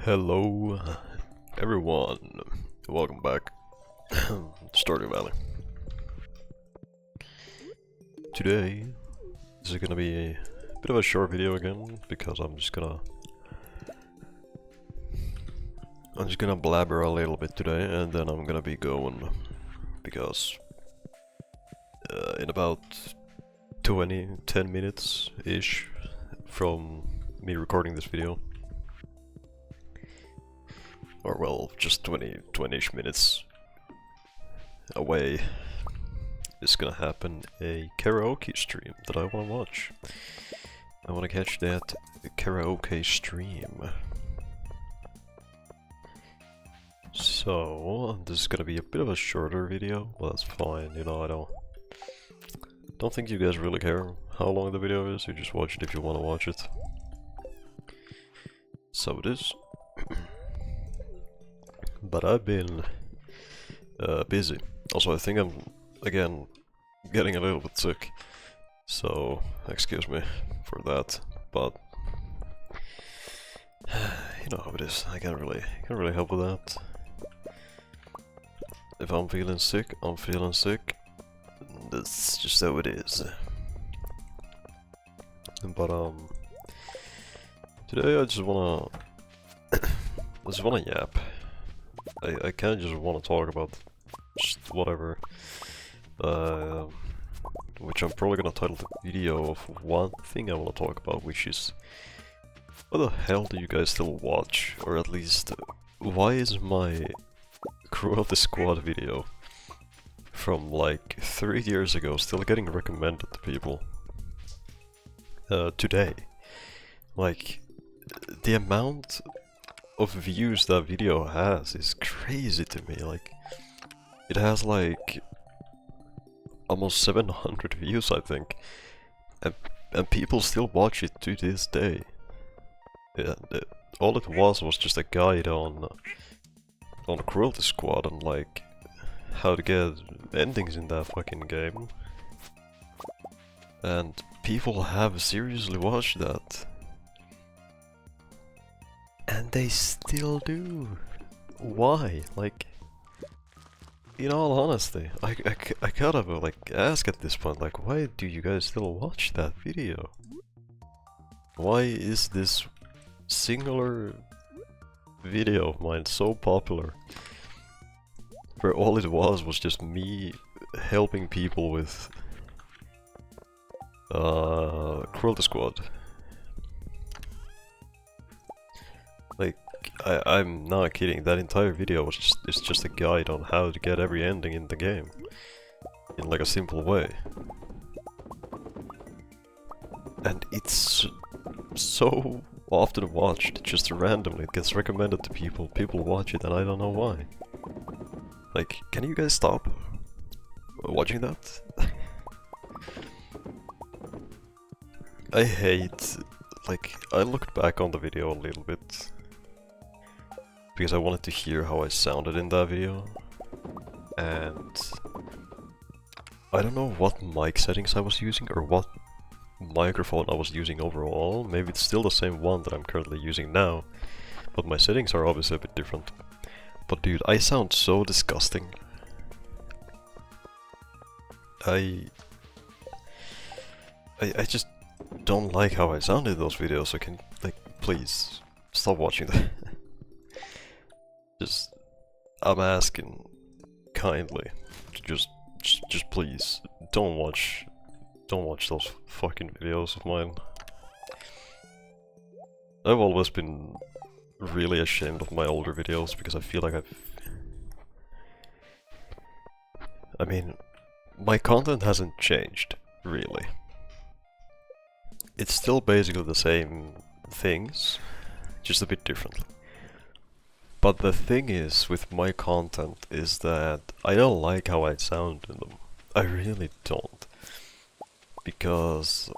Hello, everyone. Welcome back to Stardew Valley. Today, this is gonna be a bit of a short video again because I'm just gonna blabber a little bit today, and then I'm gonna be going because in about 10 minutes ish from me recording this video. Or well, just 20-ish minutes away is gonna happen a karaoke stream that I wanna watch. I wanna catch that karaoke stream. So, this is gonna be a bit of a shorter video, well that's fine, you know, I don't think you guys really care how long the video is, you just watch it if you wanna watch it. So it is. But I've been busy. Also, I think I'm, again, getting a little bit sick. So, excuse me for that. But, you know how it is. I can't really help with that. If I'm feeling sick, I'm feeling sick. That's just how it is. But, today I just wanna yap. I kinda just wanna talk about just whatever, which I'm probably gonna title the video of one thing I wanna talk about, which is what the hell do you guys still watch? Or at least, why is my Crew of the Squad video from like 3 years ago still getting recommended to people today? Like, the amount of views that video has is crazy to me. Like, it has like almost 700 views, I think, and people still watch it to this day. Yeah, all it was just a guide on Cruelty Squad and like how to get endings in that fucking game, and people have seriously watched that. And they still do. Why? Like, in all honesty, I gotta like ask at this point, like, why do you guys still watch that video? Why is this singular video of mine so popular? Where all it was just me helping people with Cruelty Squad. Like, I'm not kidding, that entire video was just a guide on how to get every ending in the game. In like a simple way. And it's so often watched, just randomly, it gets recommended to people, people watch it and I don't know why. Like, can you guys stop watching that? I hate, like, I looked back on the video a little bit because I wanted to hear how I sounded in that video, and I don't know what mic settings I was using or what microphone I was using overall. Maybe it's still the same one that I'm currently using now, but my settings are obviously a bit different. But dude, I sound so disgusting. I just don't like how I sound in those videos, so can, like, please stop watching that. Just, I'm asking kindly, just please, don't watch those fucking videos of mine. I've always been really ashamed of my older videos because I feel like I mean, my content hasn't changed, really. It's still basically the same things, just a bit differently. But the thing is, with my content, is that I don't like how I sound in them. I really don't. Because,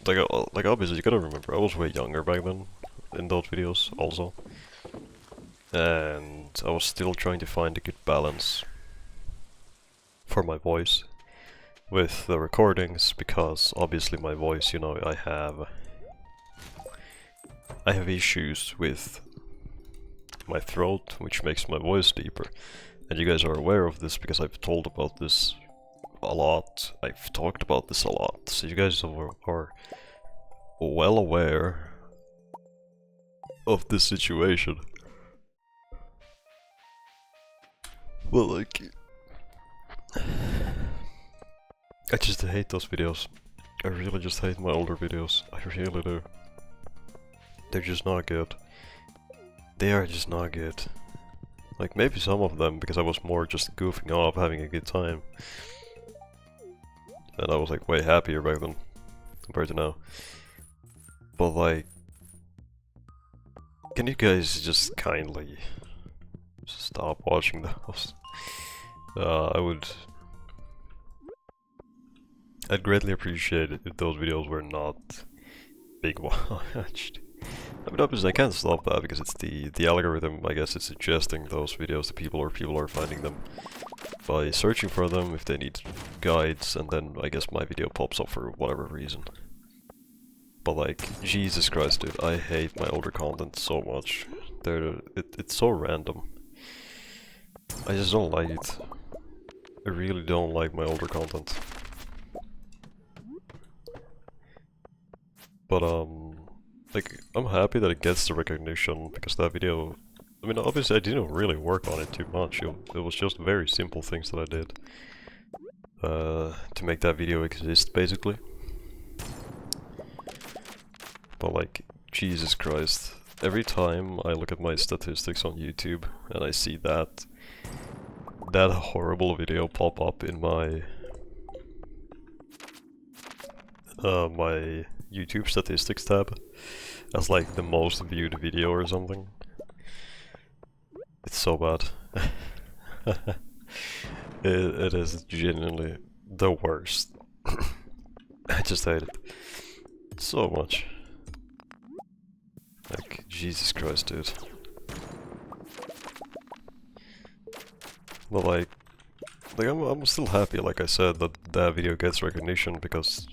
like obviously you gotta remember, I was way younger back then, in those videos also. And I was still trying to find a good balance for my voice with the recordings, because obviously my voice, you know, I have I have issues with my throat, which makes my voice deeper. And you guys are aware of this because I've told about this a lot. I've talked about this a lot. So you guys are well aware of this situation. Well, like, I just hate those videos. I really just hate my older videos. I really do. They're just not good. They are just not good. Like, maybe some of them, because I was more just goofing off, having a good time. And I was like way happier back then, compared to now. But like, can you guys just kindly stop watching those? I'd greatly appreciate it if those videos were not being watched. I mean, obviously I can't stop that because it's the algorithm, I guess, it's suggesting those videos to people, or people are finding them by searching for them if they need guides, and then I guess my video pops up for whatever reason. But like, Jesus Christ, dude, I hate my older content so much. It's so random. I just don't like it. I really don't like my older content. But like, I'm happy that it gets the recognition, because that video, I mean, obviously I didn't really work on it too much. It was just very simple things that I did to make that video exist, basically. But like, Jesus Christ, every time I look at my statistics on YouTube and I see that horrible video pop up in my my YouTube statistics tab as like the most viewed video or something, it's so bad. It is genuinely the worst. I just hate it so much. Like, Jesus Christ, dude. But like I'm still happy, like I said, that that video gets recognition, because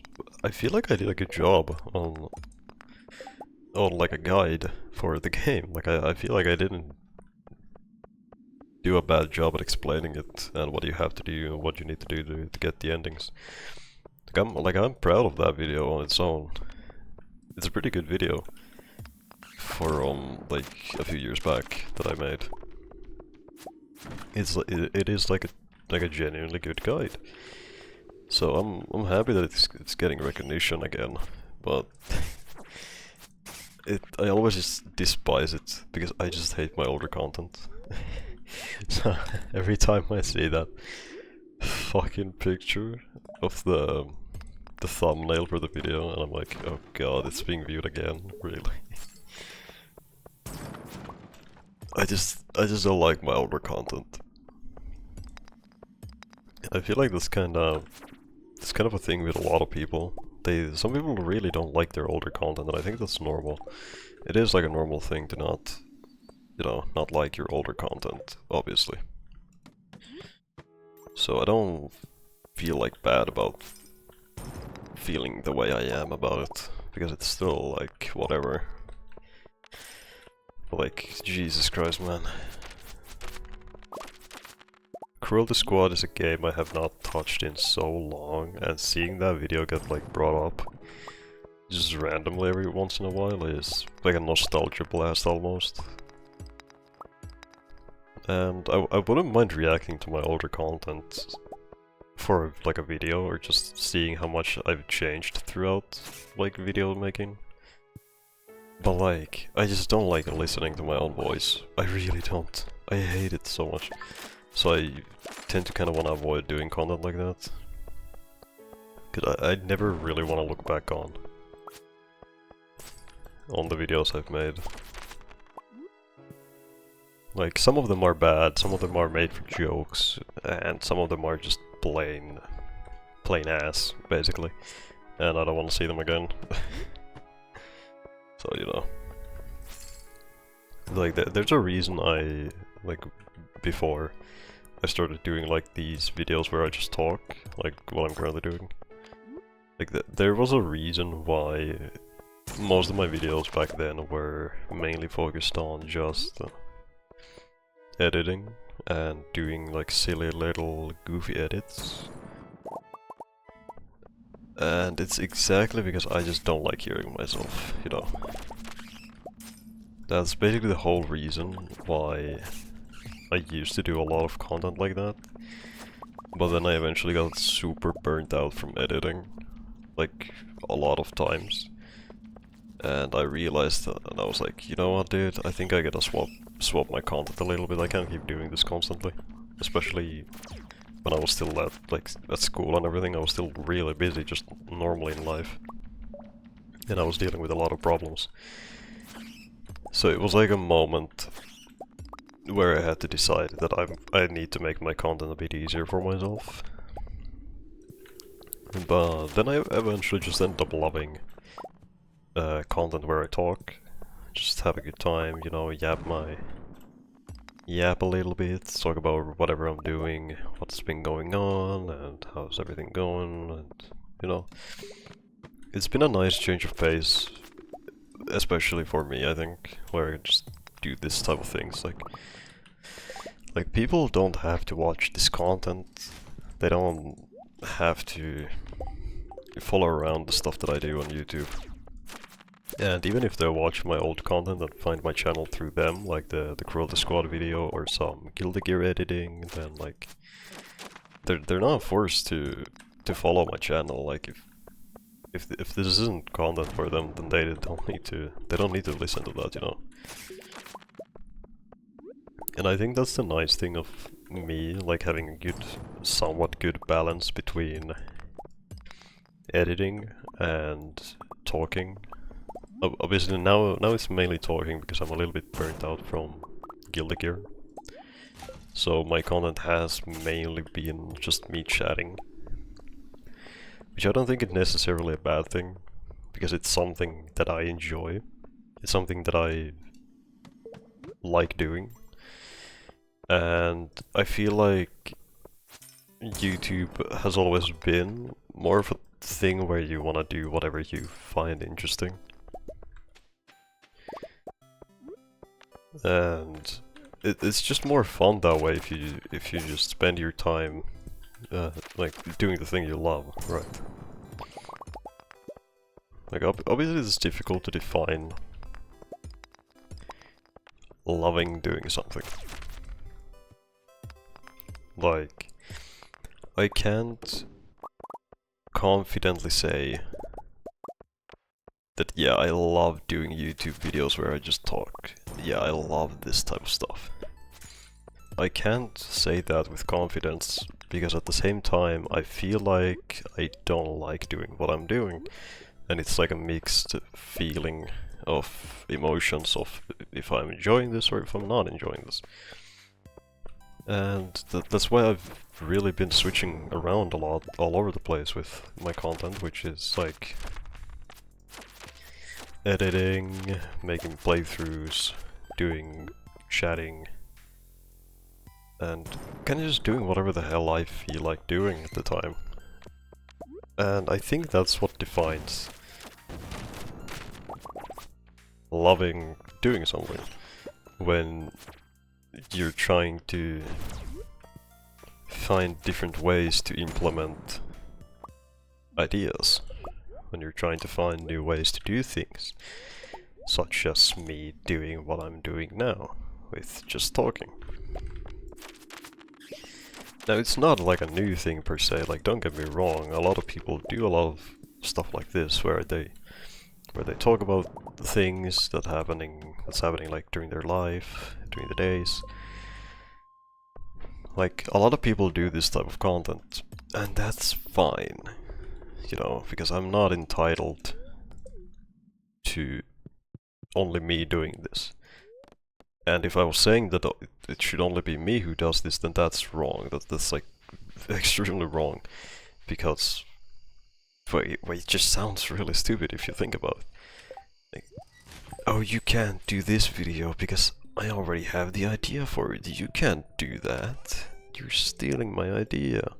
I feel like I did a good job on like a guide for the game. Like I feel like I didn't do a bad job at explaining it and what you have to do and what you need to do to get the endings. Like I'm proud of that video on its own. It's a pretty good video for like a few years back that I made. It is like a genuinely good guide. So I'm happy that it's getting recognition again, but I always just despise it because I just hate my older content. So every time I see that fucking picture of the thumbnail for the video, and I'm like, oh god, it's being viewed again, really. I just don't like my older content. I feel like it's kind of a thing with a lot of people. Some people really don't like their older content, and I think that's normal. It is like a normal thing to not, you know, not like your older content, obviously. So I don't feel like bad about feeling the way I am about it, because it's still like whatever. But like, Jesus Christ, man. Cruelty Squad is a game I have not touched in so long, and seeing that video get like brought up just randomly every once in a while is like a nostalgia blast almost. And I wouldn't mind reacting to my older content for like a video, or just seeing how much I've changed throughout like video making. But like, I just don't like listening to my own voice. I really don't. I hate it so much. So I tend to kind of want to avoid doing content like that. Cause I never really want to look back on the videos I've made. Like, some of them are bad, some of them are made for jokes, and some of them are just plain ass, basically. And I don't want to see them again. So, you know. Like, there's a reason before I started doing like these videos where I just talk, like what I'm currently doing. Like there was a reason why most of my videos back then were mainly focused on just editing and doing like silly little goofy edits. And it's exactly because I just don't like hearing myself, you know. That's basically the whole reason why I used to do a lot of content like that. But then I eventually got super burnt out from editing, like a lot of times. And I realized that, and I was like, you know what, dude, I think I gotta swap my content a little bit. I can't keep doing this constantly, especially when I was still at school and everything. I was still really busy, just normally in life, and I was dealing with a lot of problems. So it was like a moment where I had to decide that I need to make my content a bit easier for myself. But then I eventually just ended up loving content where I talk, just have a good time, you know, yap a little bit, talk about whatever I'm doing, what's been going on, and how's everything going, and you know, it's been a nice change of pace, especially for me, I think, where I just do this type of things. Like people don't have to watch this content, they don't have to follow around the stuff that I do on YouTube. And even if they watch my old content and find my channel through them, like the Cruelty Squad video or some Guilty Gear editing, then like they're not forced to follow my channel. Like if this isn't content for them, then they don't need to listen to that, you know. And I think that's the nice thing of me, like having a somewhat good balance between editing and talking. Obviously now it's mainly talking because I'm a little bit burnt out from Guilty Gear. So my content has mainly been just me chatting. Which I don't think is necessarily a bad thing, because it's something that I enjoy. It's something that I like doing. And I feel like YouTube has always been more of a thing where you want to do whatever you find interesting. And it's just more fun that way if you just spend your time like doing the thing you love, right? Like obviously it's difficult to define loving doing something. Like I can't confidently say that yeah, I love doing YouTube videos where I just talk. Yeah, I love this type of stuff. I can't say that with confidence, because at the same time I feel like I don't like doing what I'm doing. And it's like a mixed feeling of emotions of if I'm enjoying this or if I'm not enjoying this. And that's why I've really been switching around a lot, all over the place with my content, which is like editing, making playthroughs, doing chatting, and kind of just doing whatever the hell I feel like doing at the time. And I think that's what defines loving doing something, when you're trying to find different ways to implement ideas, when you're trying to find new ways to do things, such as me doing what I'm doing now, with just talking. Now it's not like a new thing per se, like don't get me wrong, a lot of people do a lot of stuff like this where they talk about things that's happening like during their life, during the days. Like a lot of people do this type of content, and that's fine, you know, because I'm not entitled to only me doing this. And if I was saying that it should only be me who does this, then that's wrong. That's like extremely wrong, because it just sounds really stupid if you think about it. Like, oh, you can't do this video because I already have the idea for it. You can't do that. You're stealing my idea.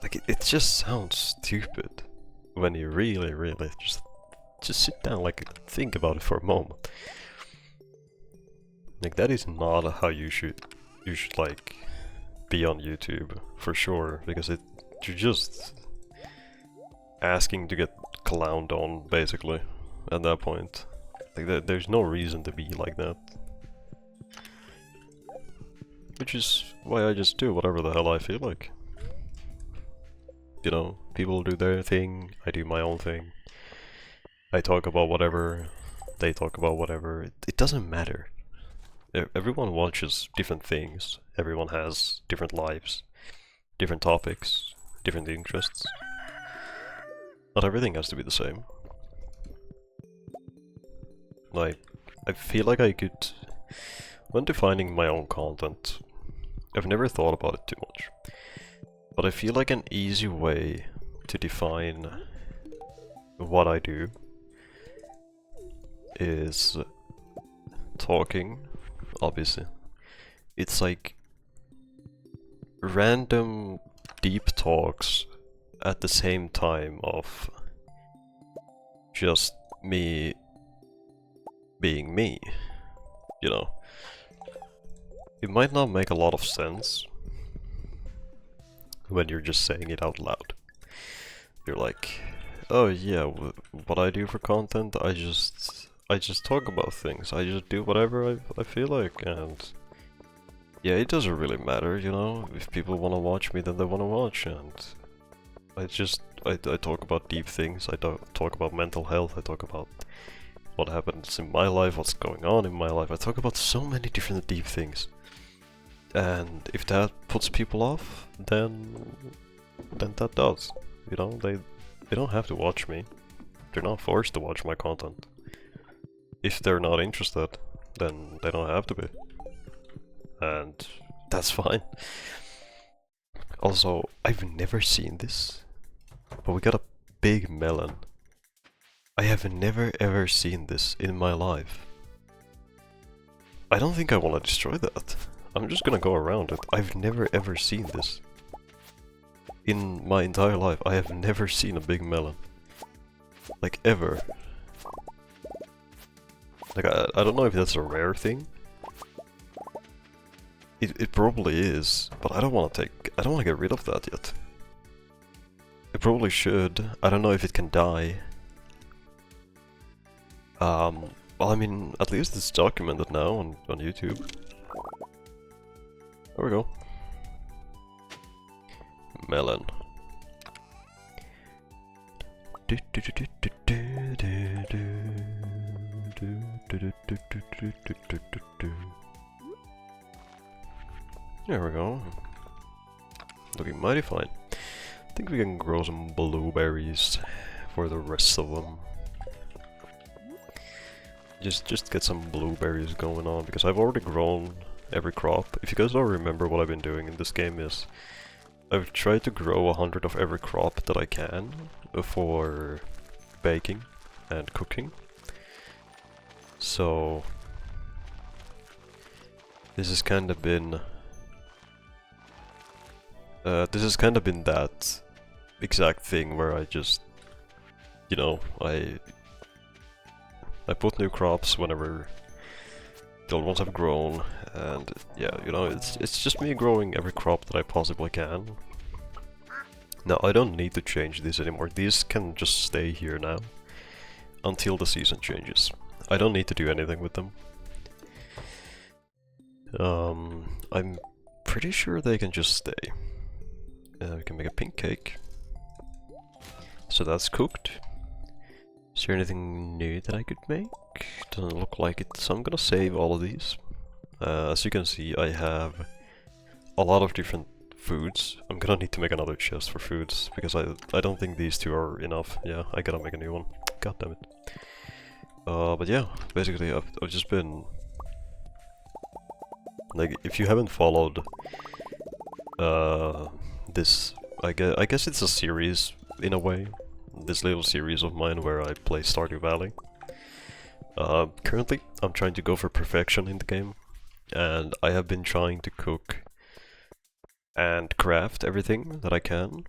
Like it just sounds stupid when you really just just sit down, like, think about it for a moment. Like, that is not how you should like be on YouTube for sure, because you're just asking to get clowned on basically at that point. Like, there's no reason to be like that. Which is why I just do whatever the hell I feel like. You know, people do their thing, I do my own thing. I talk about whatever, they talk about whatever. It doesn't matter. Everyone watches different things. Everyone has different lives, different topics, different interests. Not everything has to be the same. Like, I feel like I could... When defining my own content, I've never thought about it too much. But I feel like an easy way to define what I do is talking, obviously. It's like random deep talks at the same time of just me being me, you know. It might not make a lot of sense when you're just saying it out loud. You're like, oh yeah, what I do for content, I just talk about things. I just do whatever I feel like, and yeah, it doesn't really matter, you know. If people want to watch me, then they want to watch, and I talk about deep things. I talk about mental health. I talk about what happens in my life, what's going on in my life. I talk about so many different deep things. And if that puts people off, then that does. You know, they don't have to watch me. They're not forced to watch my content. If they're not interested, then they don't have to be. And that's fine. Also, I've never seen this, but we got a big melon. I have never ever seen this in my life. I don't think I want to destroy that. I'm just gonna go around it. I've never ever seen this. In my entire life, I have never seen a big melon. Like, ever. Like, I don't know if that's a rare thing. It probably is, but I don't want to get rid of that yet. It probably should. I don't know if it can die. Well, I mean, at least it's documented now on YouTube. There we go. Melon. There we go. Looking mighty fine. I think we can grow some blueberries for the rest of them. Just get some blueberries going on, because I've already grown every crop. If you guys don't remember, what I've been doing in this game is I've tried to grow 100 of every crop that I can for baking and cooking. So this has kind of been that exact thing where I just, you know, I put new crops whenever the old ones have grown, and yeah, you know, it's just me growing every crop that I possibly can. Now, I don't need to change these anymore. These can just stay here now until the season changes. I don't need to do anything with them. I'm pretty sure they can just stay. We can make a pink cake. So that's cooked. Is there anything new that I could make? Doesn't look like it, so I'm gonna save all of these. As you can see, I have a lot of different foods. I'm gonna need to make another chest for foods, because I don't think these two are enough. Yeah, I gotta make a new one. God damn it. But yeah, basically I've just been... Like, if you haven't followed this, I guess it's a series in a way. This little series of mine where I play Stardew Valley. Currently, I'm trying to go for perfection in the game, and I have been trying to cook and craft everything that I can.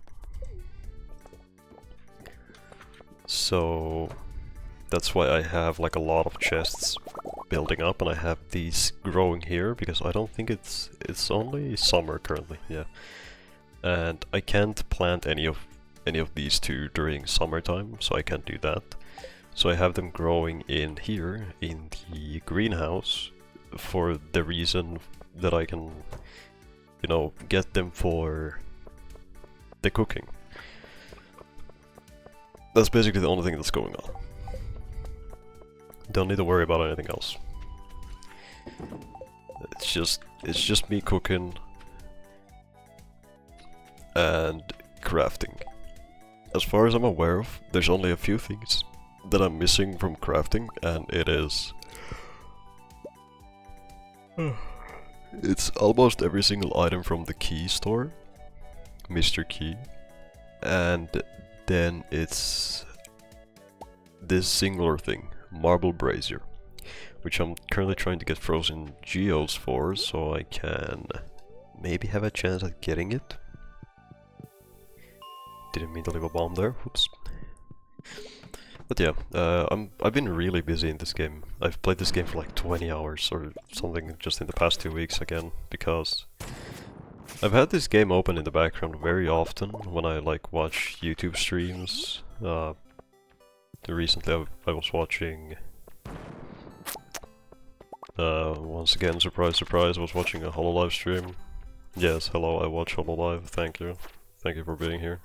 So, That's why I have like a lot of chests building up, and I have these growing here because I don't think it's only summer currently. Yeah, and I can't plant any of these two during summertime, so I can't do that. So I have them growing in here in the greenhouse for the reason that I can, you know, get them for the cooking. That's basically the only thing that's going on. Don't need to worry about anything else. It's just me cooking and crafting. As far as I'm aware of, there's only a few things that I'm missing from crafting, and it is... it's almost every single item from the key store, Mr. Key, and then it's this singular thing, Marble Brazier, which I'm currently trying to get frozen geodes for, so I can maybe have a chance at getting it. Didn't mean to leave a bomb there, whoops. But yeah, I've been really busy in this game. I've played this game for like 20 hours or something just in the past 2 weeks again, because I've had this game open in the background very often when I like watch YouTube streams. Recently I was watching, once again, surprise surprise, I was watching a HoloLive stream. Yes, hello, I watch HoloLive, thank you. Thank you for being here.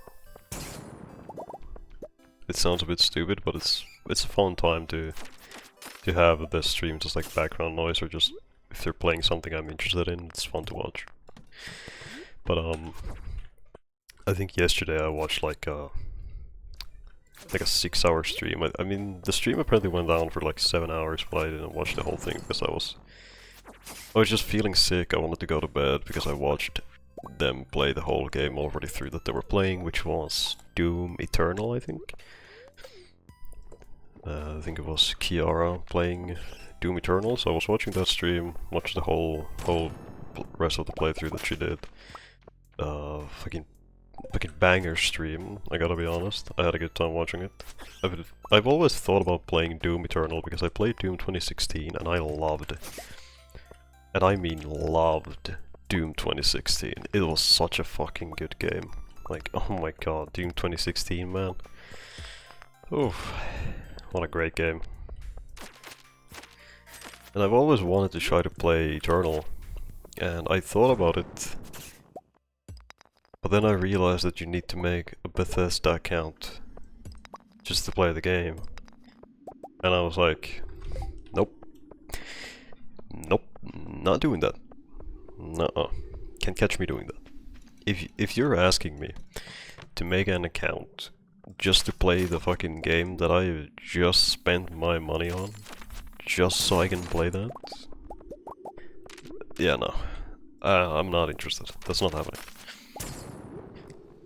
It sounds a bit stupid, but it's a fun time to have the stream just like background noise, or just if they're playing something I'm interested in, it's fun to watch. But I think yesterday I watched like a 6-hour stream. I mean, the stream apparently went down for like 7 hours, but I didn't watch the whole thing because I was just feeling sick. I wanted to go to bed because I watched them play the whole game already through that they were playing, which was Doom Eternal, I think. I think it was Kiara playing Doom Eternal, so I was watching that stream, watched the whole rest of the playthrough that she did. Fucking banger stream, I gotta be honest. I had a good time watching it. I've always thought about playing Doom Eternal because I played Doom 2016 and I loved, and I mean loved, Doom 2016. It was such a fucking good game. Like, oh my god, Doom 2016, man. Oof, what a great game. And I've always wanted to try to play Eternal, and I thought about it, but then I realized that you need to make a Bethesda account just to play the game. And I was like, nope. Nope, not doing that. Nuh-uh. Can't catch me doing that. If you're asking me to make an account just to play the fucking game that I just spent my money on, just so I can play that, yeah, no. I'm not interested. That's not happening.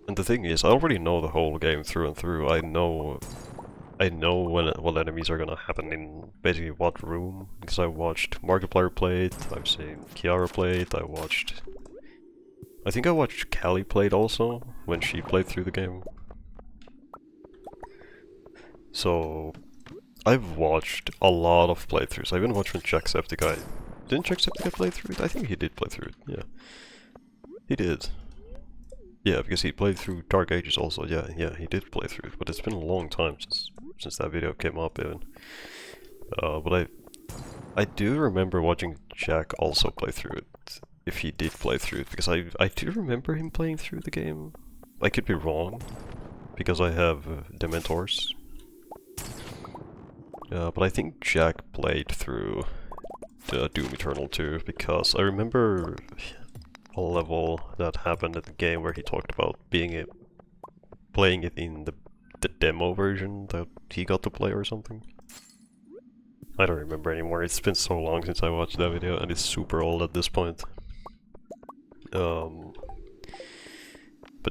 And the thing is, I already know the whole game through and through. I know what enemies are gonna happen in basically what room, because I watched Markiplier play it, I've seen Kiara play it, I think I watched Callie play it also, when she played through the game. So, I've watched a lot of playthroughs. I even watched when Jacksepticeye... Didn't Jacksepticeye play through it? I think he did play through it, yeah. He did. Yeah, because he played through Dark Ages also, yeah, he did play through it, but it's been a long time since that video came up even. But I do remember watching Jack also play through it, if he did play through it, because I do remember him playing through the game. I could be wrong, because I have Dementors. But I think Jack played through Doom Eternal too, because I remember a level that happened at the game where he talked about playing it in the demo version that he got to play or something. I don't remember anymore, it's been so long since I watched that video and it's super old at this point. But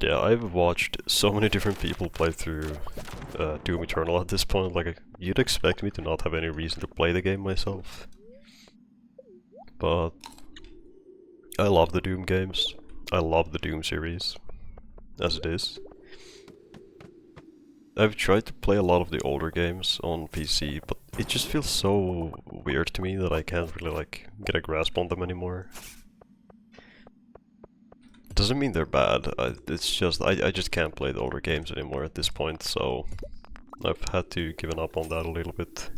yeah, I've watched so many different people play through Doom Eternal at this point, like you'd expect me to not have any reason to play the game myself. But I love the Doom games, I love the Doom series, as it is. I've tried to play a lot of the older games on PC, but it just feels so weird to me that I can't really like get a grasp on them anymore. Doesn't mean they're bad, it's just I just can't play the older games anymore at this point, so I've had to give up on that a little bit.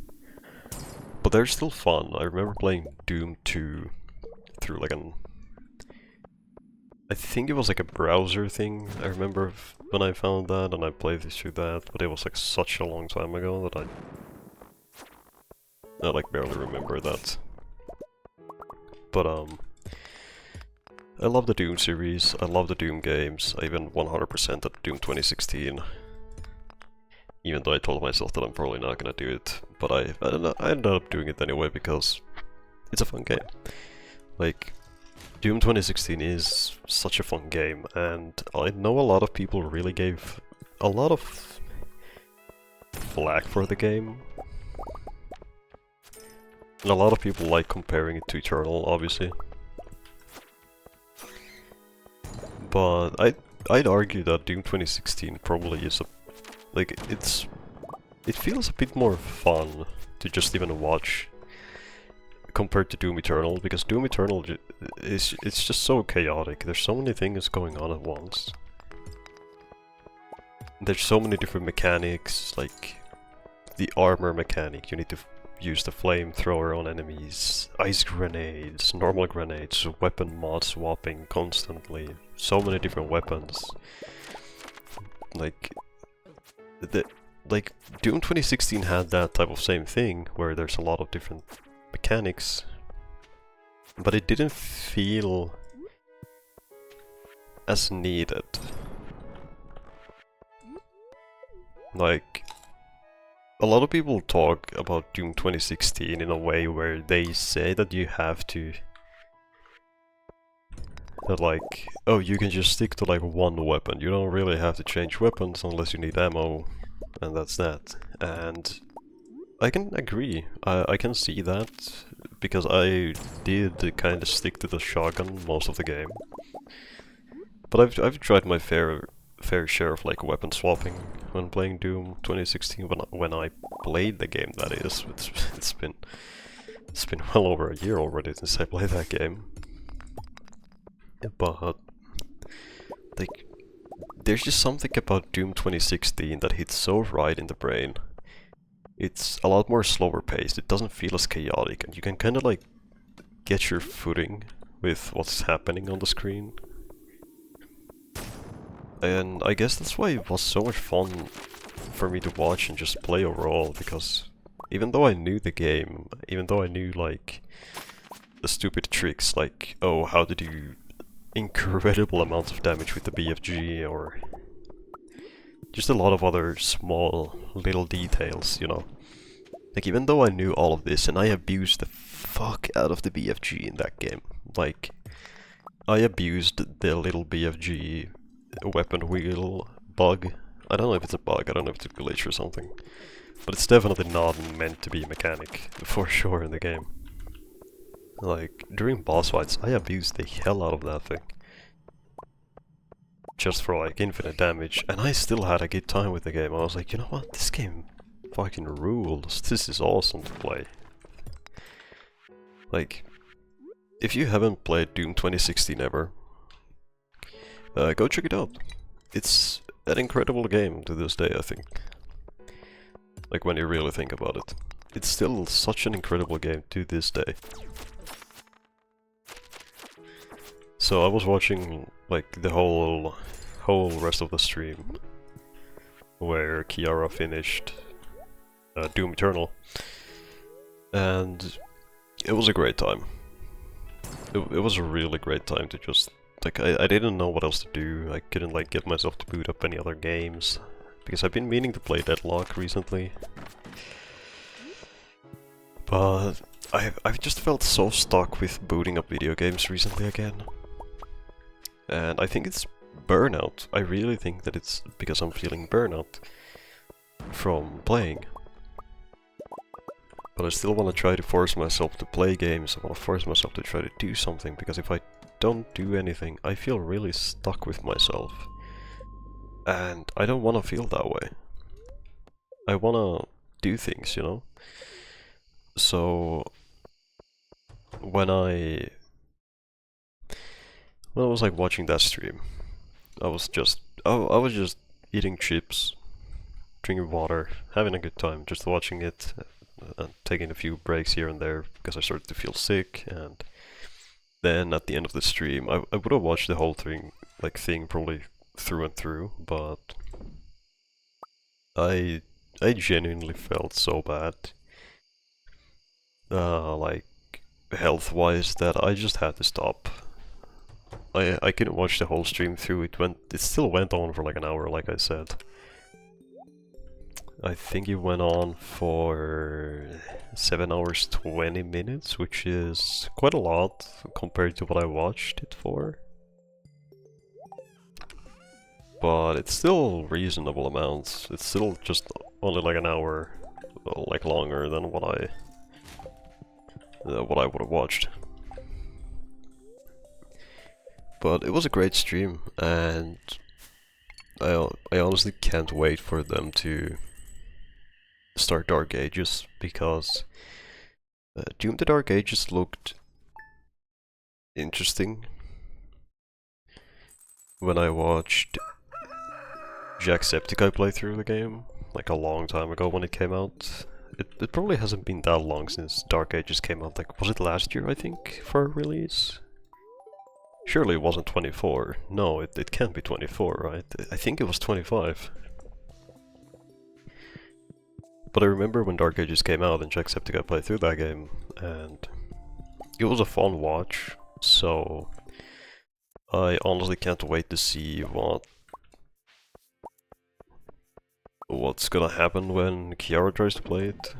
But they're still fun. I remember playing Doom 2 through like I think it was like a browser thing. I remember when I found that and I played this through that, but it was like such a long time ago that I like barely remember that. But I love the Doom series, I love the Doom games, I even 100% at Doom 2016. Even though I told myself that I'm probably not gonna do it, but I ended up doing it anyway because it's a fun game. Like, Doom 2016 is such a fun game, and I know a lot of people really gave a lot of flack for the game. And a lot of people like comparing it to Eternal, obviously. But I'd argue that Doom 2016 probably is it feels a bit more fun to just even watch compared to Doom Eternal, because Doom Eternal it's just so chaotic. There's so many things going on at once. There's so many different mechanics, like the armor mechanic. You need to use the flamethrower on enemies, ice grenades, normal grenades, weapon mod swapping constantly. So many different weapons. Like Doom 2016 had that type of same thing, where there's a lot of different mechanics, but it didn't feel as needed. Like, a lot of people talk about Doom 2016 in a way where they say that you have to like, oh, you can just stick to like one weapon, you don't really have to change weapons unless you need ammo, and that's that. And I can agree, I can see that, because I did kind of stick to the shotgun most of the game. But I've tried my fair share of like weapon swapping when playing Doom 2016, when I played the game, that is. It's been well over a year already since I played that game. But like, there's just something about Doom 2016 that hits so right in the brain. It's a lot more slower paced, it doesn't feel as chaotic, and you can kind of like get your footing with what's happening on the screen. And I guess that's why it was so much fun for me to watch and just play overall, because even though I knew the game, even though I knew like the stupid tricks like, oh, how to do incredible amounts of damage with the BFG, or just a lot of other small little details, you know. Like, even though I knew all of this, and I abused the fuck out of the BFG in that game. Like, I abused the little BFG weapon wheel bug. I don't know if it's a bug, I don't know if it's a glitch or something. But it's definitely not meant to be a mechanic, for sure, in the game. Like, during boss fights, I abused the hell out of that thing. Just for like infinite damage, and I still had a good time with the game. I was like, you know what, this game fucking rules, this is awesome to play. Like, if you haven't played Doom 2016 ever, go check it out. It's an incredible game to this day, I think. Like, when you really think about it. It's still such an incredible game to this day. So I was watching like the whole rest of the stream where Kiara finished Doom Eternal, and it was a great time. It was a really great time to just like, I didn't know what else to do. I couldn't like get myself to boot up any other games because I've been meaning to play Deadlock recently, but I've just felt so stuck with booting up video games recently again. And I think it's burnout. I really think that it's because I'm feeling burnout from playing. But I still want to try to force myself to play games. I want to force myself to try to do something, because if I don't do anything, I feel really stuck with myself. And I don't want to feel that way. I wanna do things, you know? So when I was like watching that stream, I was just eating chips, drinking water, having a good time, just watching it, and taking a few breaks here and there because I started to feel sick. And then at the end of the stream, I would have watched the whole thing probably through and through, but I genuinely felt so bad, like health-wise, that I just had to stop. I couldn't watch the whole stream through. It still went on for like an hour, like I said. I think it went on for 7 hours 20 minutes, which is quite a lot compared to what I watched it for. But it's still reasonable amounts. It's still just only like an hour, like longer than what I would have watched. But it was a great stream, and I honestly can't wait for them to start Dark Ages, because Doom the Dark Ages looked interesting when I watched Jacksepticeye play through the game, like a long time ago when it came out. It probably hasn't been that long since Dark Ages came out, like, was it last year, I think, for a release? Surely it wasn't 24. No, it can't be 24, right? I think it was 25. But I remember when Dark Ages came out and Jacksepticeye played through that game, and it was a fun watch, so I honestly can't wait to see what's gonna happen when Kiara tries to play it,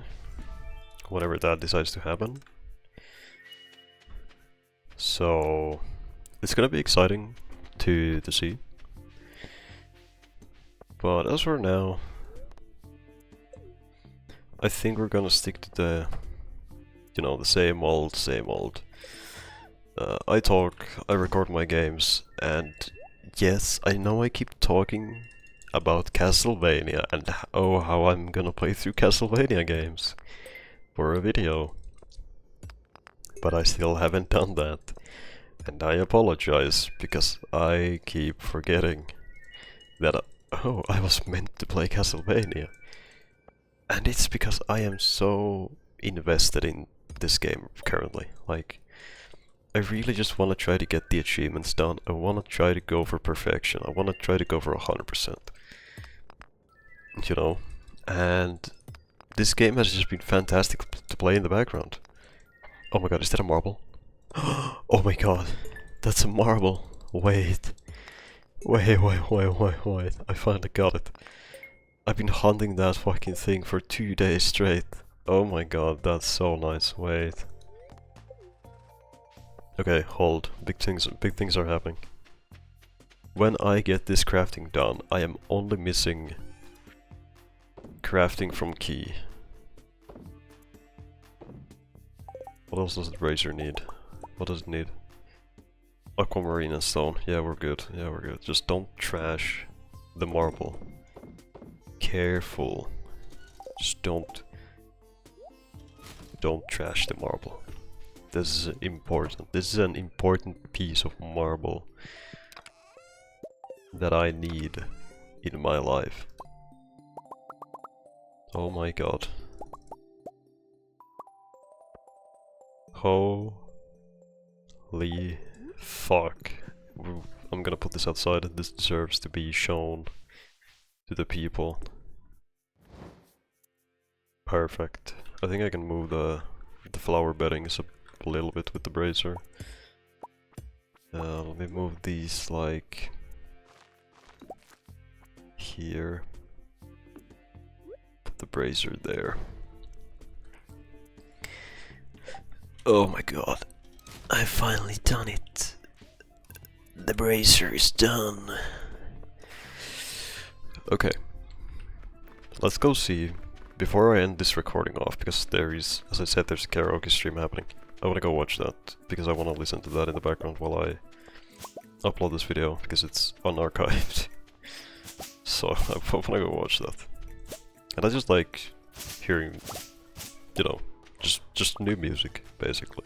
whenever that decides to happen. So it's gonna be exciting to see. But as for now, I think we're gonna stick to the, you know, the same old, same old. I talk, I record my games, and yes, I know I keep talking about Castlevania and oh, how I'm gonna play through Castlevania games for a video. But I still haven't done that, and I apologize because I keep forgetting that oh, I was meant to play Castlevania. And it's because I am so invested in this game currently. Like, I really just want to try to get the achievements done. I want to try to go for perfection. I want to try to go for 100%. You know? And this game has just been fantastic to play in the background. Oh my god, is that a marble? Oh my god, that's a marble. Wait. Wait. I finally got it. I've been hunting that fucking thing for 2 days straight. Oh my god, that's so nice. Wait. Okay, hold. Big things are happening. When I get this crafting done, I am only missing crafting from key. What else does the razor need? What does it need? Aquamarine and stone. Yeah, we're good. Yeah, we're good. Just don't trash the marble. Careful. Just don't trash the marble. This is important. This is an important piece of marble that I need in my life. Oh my god. Holy fuck. I'm gonna put this outside, and this deserves to be shown to the people. Perfect. I think I can move the flower beddings a little bit with the brazier. Let me move these like here. Put the brazier there. Oh my god. I've finally done it. The brazier is done. Okay. Let's go see. Before I end this recording off, because there is, as I said, there's a karaoke stream happening. I want to go watch that, because I want to listen to that in the background while I upload this video, because it's unarchived. So I want to go watch that. And I just like hearing, you know, just new music, basically.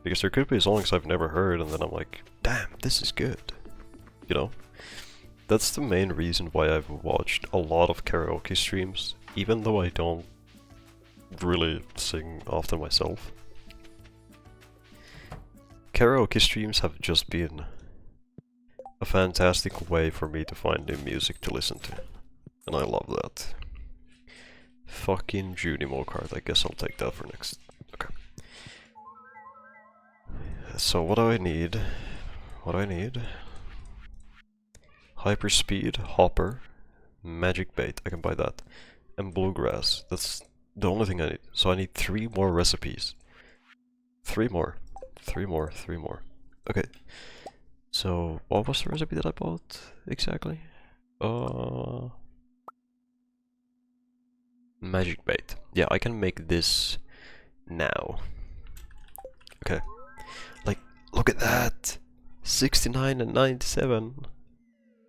Because there could be songs I've never heard, and then I'm like, damn, this is good. You know? That's the main reason why I've watched a lot of karaoke streams, even though I don't really sing often myself. Karaoke streams have just been a fantastic way for me to find new music to listen to. And I love that. Fucking Junimo card, I guess I'll take that for next. Okay. So what do I need? What do I need? Hyperspeed, Hopper, Magic Bait, I can buy that. And Bluegrass, that's the only thing I need. So I need 3 more recipes. 3 more. 3 more, 3 more. Okay. So, what was the recipe that I bought exactly? Magic Bait. Yeah, I can make this now. Okay. Like, look at that! 69 and 97.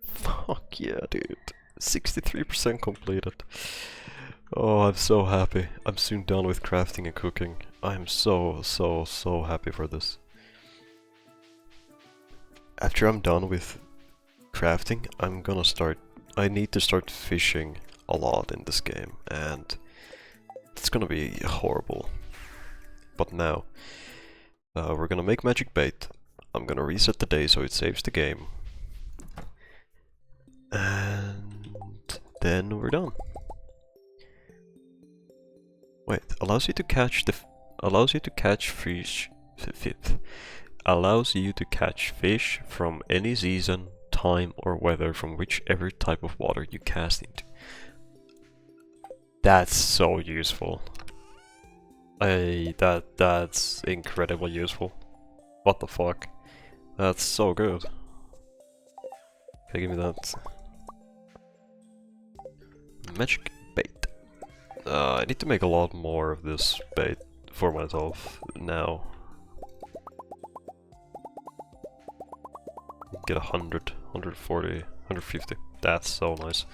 Fuck yeah, dude. 63% completed. Oh, I'm so happy. I'm soon done with crafting and cooking. I'm so happy for this. After I'm done with crafting, I need to start fishing a lot in this game, and it's gonna be horrible. But now, we're gonna make magic bait. I'm gonna reset the day so it saves the game. And then we're done. Wait, allows you to catch fish. Allows you to catch fish from any season, time, or weather from whichever type of water you cast into. That's so useful. That's incredibly useful. What the fuck? That's so good. Okay, give me that. Magic bait. I need to make a lot more of this bait for myself now. Get 100, 140, 150. That's so nice.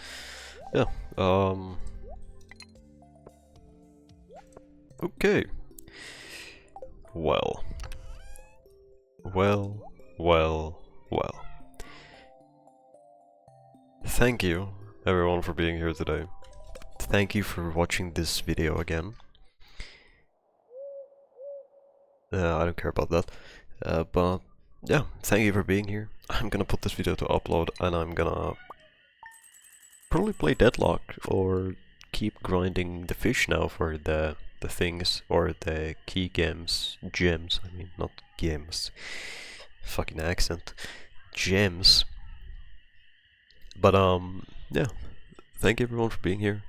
Yeah, okay. Well. Thank you, everyone, for being here today. Thank you for watching this video again. I don't care about that. But yeah, thank you for being here. I'm gonna put this video to upload, and I'm gonna probably play Deadlock or keep grinding the fish now for the things, or the key gems, I mean, not gems. Fucking accent. Gems. But yeah. Thank you everyone for being here.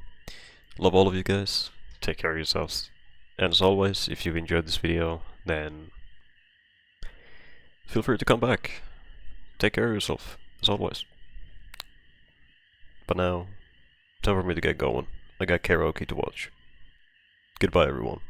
Love all of you guys. Take care of yourselves. And as always, if you've enjoyed this video, then feel free to come back. Take care of yourself, as always. But now, time for me to get going. I got karaoke to watch. Goodbye everyone.